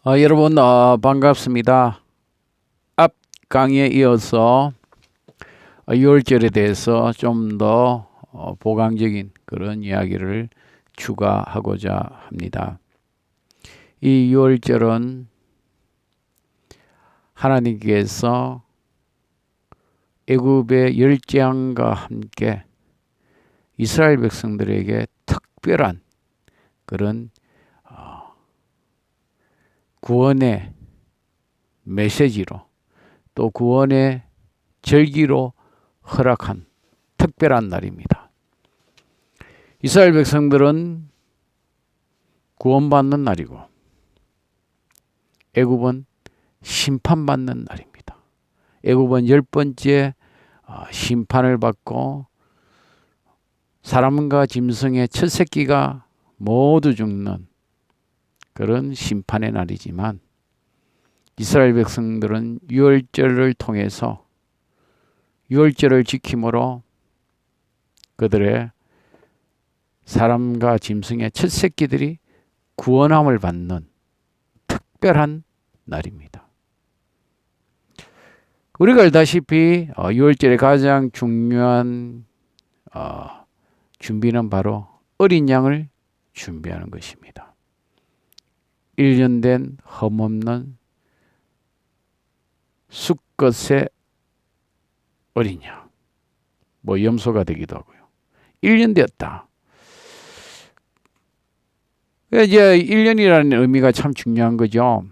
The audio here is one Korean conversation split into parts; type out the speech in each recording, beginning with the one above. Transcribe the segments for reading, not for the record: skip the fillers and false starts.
여러분 반갑습니다. 앞 강의에 이어서 6월절에 대해서 좀 더 보강적인 그런 이야기를 추가하고자 합니다. 이 6월절은 하나님께서 애굽의 열재앙과 함께 이스라엘 백성들에게 특별한 그런 구원의 메시지로 또 구원의 절기로 허락한 특별한 날입니다. 이스라엘 백성들은 구원받는 날이고 애굽은 심판받는 날입니다. 애굽은 10번째 심판을 받고 사람과 짐승의 첫 새끼가 모두 죽는 그런 심판의 날이지만 이스라엘 백성들은 유월절을 통해서 유월절을 지킴으로 그들의 사람과 짐승의 첫 새끼들이 구원함을 받는 특별한 날입니다. 우리가 알다시피 유월절의 가장 중요한 준비는 바로 어린 양을 준비하는 것입니다. 1년 된 흠없는 수컷의 어린 양, 염소가 되기도 하고요. 1년 되었다. 이제 1년이라는 의미가 참 중요한 거죠.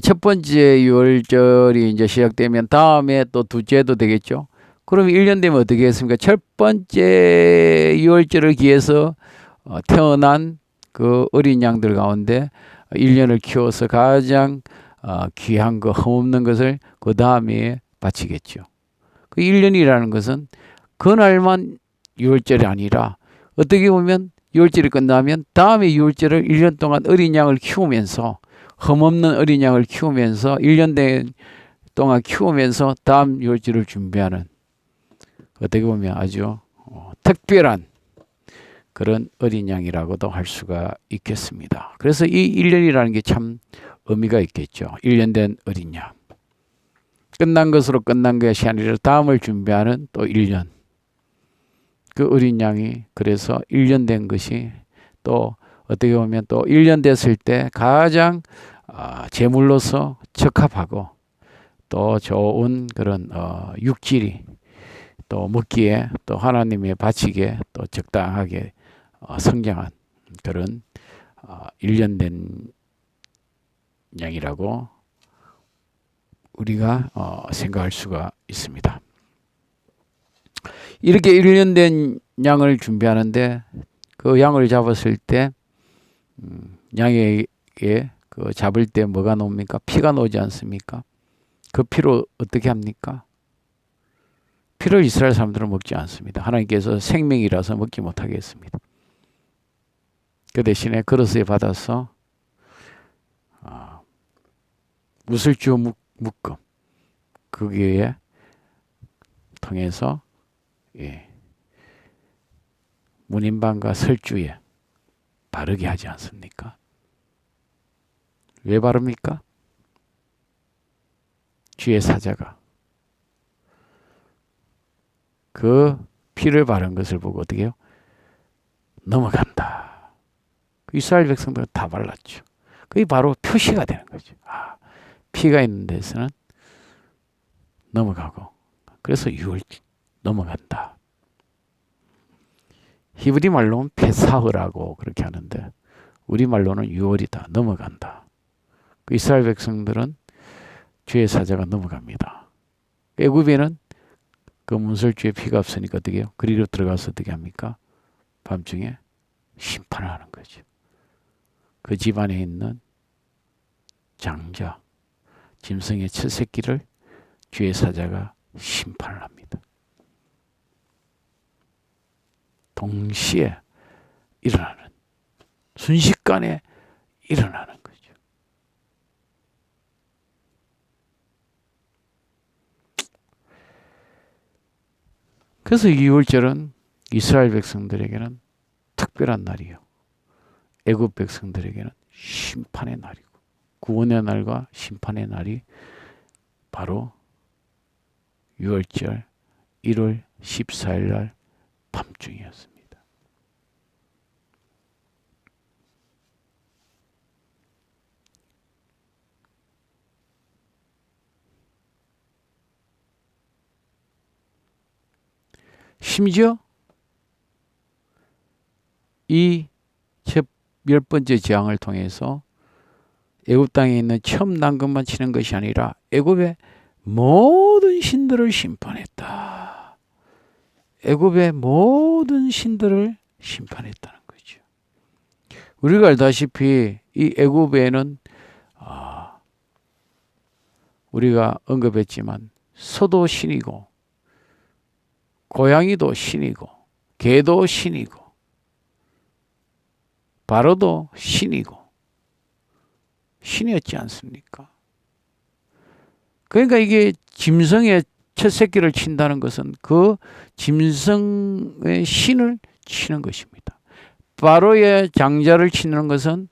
첫 번째 유월절이 이제 시작되면 다음에 또 둘째도 되겠죠. 그럼 1년 되면 어떻게 했습니까? 첫 번째 유월절을 기해서 태어난 그 어린 양들 가운데 1년을 키워서 가장 귀한 거, 흠없는 것을 그 다음에 바치겠죠. 그 1년이라는 것은 그날만 6월절이 아니라 어떻게 보면 6월절이 끝나면 다음에 6월절을 1년 동안 어린 양을 키우면서 흠없는 어린 양을 키우면서 1년 동안 키우면서 다음 6월절을 준비하는 어떻게 보면 아주 특별한 그런 어린 양이라고도 할 수가 있겠습니다. 그래서 이 1년이라는 게 참 의미가 있겠죠. 1년 된 어린 양. 끝난 것으로 끝난 것이 아니라 다음을 준비하는 또 1년. 그 어린 양이 그래서 1년 된 것이 또 어떻게 보면 또 1년 됐을 때 가장 제물로서 적합하고 또 좋은 그런 육질이 또 먹기에 또 하나님의 바치기에 또 적당하게 성장한 그런 1년 된 양이라고 우리가 생각할 수가 있습니다. 이렇게 1년 된 양을 준비하는데 그 양을 잡았을 때 양에게 그 잡을 때 뭐가 나옵니까? 피가 나오지 않습니까? 그 피로 어떻게 합니까? 피를 이스라엘 사람들은 먹지 않습니다. 하나님께서 생명이라서 먹지 못하게 했습니다. 그 대신에 그릇에 받아서 무슬주 묶음 거기에 통해서 문인방과 설주에 바르게 하지 않습니까? 왜 바릅니까? 주의 사자가 그 피를 바른 것을 보고 어떻게 해요? 넘어간다. 이스라엘 백성들은 다 발랐죠. 그게 바로 표시가 되는 거죠. 피가 있는 데서는 넘어가고 그래서 6월 넘어간다. 히브리 말로는 페사흐라고 그렇게 하는데 우리 말로는 6월이다. 넘어간다. 그 이스라엘 백성들은 주의 사자가 넘어갑니다. 애굽에는 그 문설주에 피가 없으니까 어떻게 해요? 그리로 들어가서 어떻게 합니까? 밤중에 심판을 하는 거죠. 그 집안에 있는 장자, 짐승의 첫 새끼를 주의 사자가 심판을 합니다. 동시에 일어나는, 순식간에 일어나는 거죠. 그래서 2월절은 이스라엘 백성들에게는 특별한 날이요. 애굽 백성들에게는 심판의 날이고 구원의 날과 심판의 날이 바로 6월절 1월 14일 날 밤중이었습니다. 심지어 이 첫 10번째 재앙을 통해서 애굽 땅에 있는 처음 난 것만 치는 것이 아니라 애굽의 모든 신들을 심판했다. 애굽의 모든 신들을 심판했다는 거죠. 우리가 알다시피 이 애굽에는 우리가 언급했지만 소도 신이고 고양이도 신이고 개도 신이고 바로도 신이고 신이었지 않습니까? 그러니까 이게 짐승의 첫 새끼를 친다는 것은 그 짐승의 신을 치는 것입니다. 바로의 장자를 치는 것은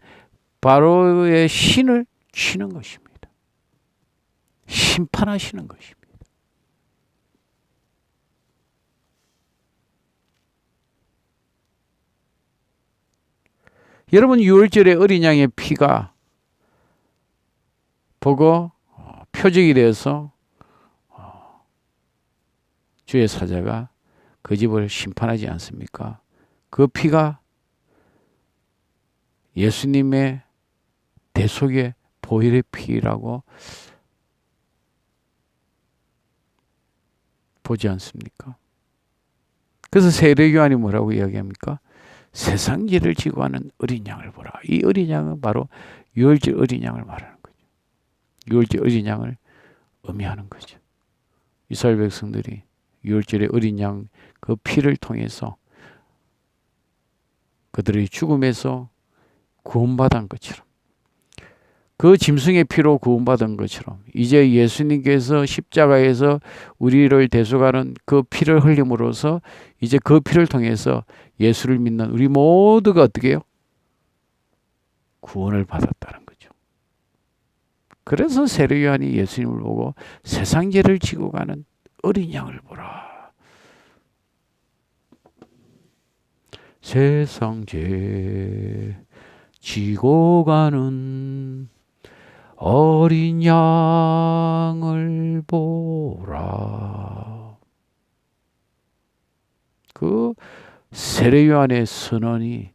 바로의 신을 치는 것입니다. 심판하시는 것입니다. 여러분 6월절에 어린 양의 피가 보고 표적이 되어서 주의 사자가 그 집을 심판하지 않습니까? 그 피가 예수님의 대속의 보혈의 피라고 보지 않습니까? 그래서 세례요한이 뭐라고 이야기합니까? 세상 죄를 지고 하는 어린 양을 보라. 이 어린 양은 바로 6월절 어린 양을 말하는 거죠. 6월절 어린 양을 의미하는 거죠. 이스라엘 백성들이 6월절의 어린 양 그 피를 통해서 그들의 죽음에서 구원받은 것처럼 그 짐승의 피로 구원받은 것처럼 이제 예수님께서 십자가에서 우리를 대속하는 그 피를 흘림으로써 이제 그 피를 통해서 예수를 믿는 우리 모두가 어떻게 해요? 구원을 받았다는 거죠. 그래서 세례요한이 예수님을 보고 세상 죄를 지고 가는 어린 양을 보라. 세상 죄 지고 가는 어린 양을 보라. 그 세례요한의 선언이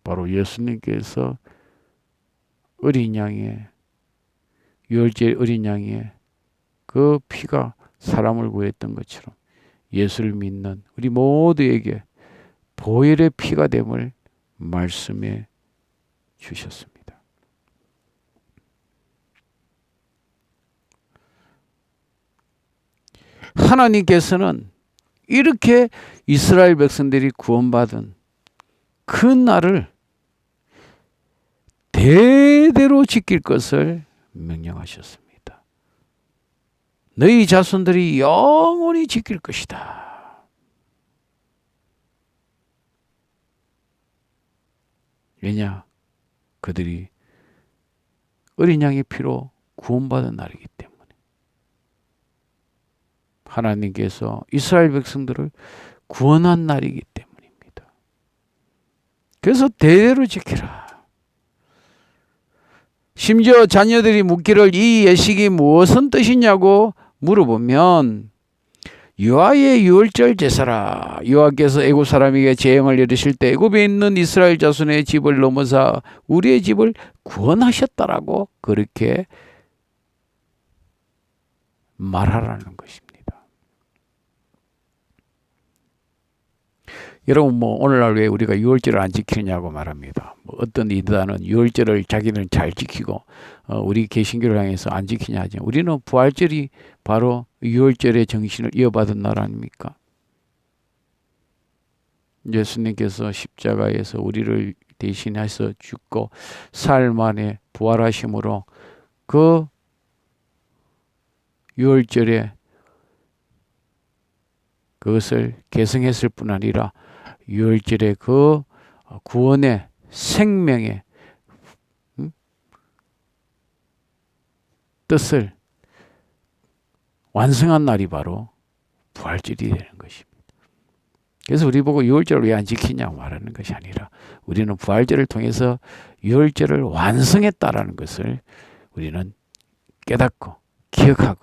바로 예수님께서 어린 양의 6월절 어린 양의 그 피가 사람을 구했던 것처럼 예수를 믿는 우리 모두에게 보혈의 피가 됨을 말씀해 주셨습니다. 하나님께서는 이렇게 이스라엘 백성들이 구원받은 그 날을 대대로 지킬 것을 명령하셨습니다. 너희 자손들이 영원히 지킬 것이다. 왜냐? 그들이 어린 양의 피로 구원받은 날이기 때문에 하나님께서 이스라엘 백성들을 구원한 날이기 때문입니다. 그래서 대대로 지키라. 심지어 자녀들이 묻기를 이 예식이 무엇은 뜻이냐고 물어보면 여호와의 6월절 제사라. 여호와께서 애굽 사람에게 재앙을 내리실 때 애굽에 있는 이스라엘 자손의 집을 넘어서 우리의 집을 구원하셨다라고 그렇게 말하라는 것입니다. 여러분 오늘날 왜 우리가 6월절을 안 지키느냐고 말합니다. 어떤 이단은 6월절을 자기는 잘 지키고 우리 개신교를 향해서 안 지키냐 하죠. 우리는 부활절이 바로 6월절의 정신을 이어받은 날 아닙니까? 예수님께서 십자가에서 우리를 대신해서 죽고 사흘 만에 부활하심으로 그 6월절에 그것을 계승했을 뿐 아니라 6월절에 그 구원의 생명의 뜻을 완성한 날이 바로 부활절이 되는 것입니다. 그래서 우리 보고 유월절을 왜 안 지키냐고 말하는 것이 아니라 우리는 부활절을 통해서 유월절을 완성했다라는 것을 우리는 깨닫고 기억하고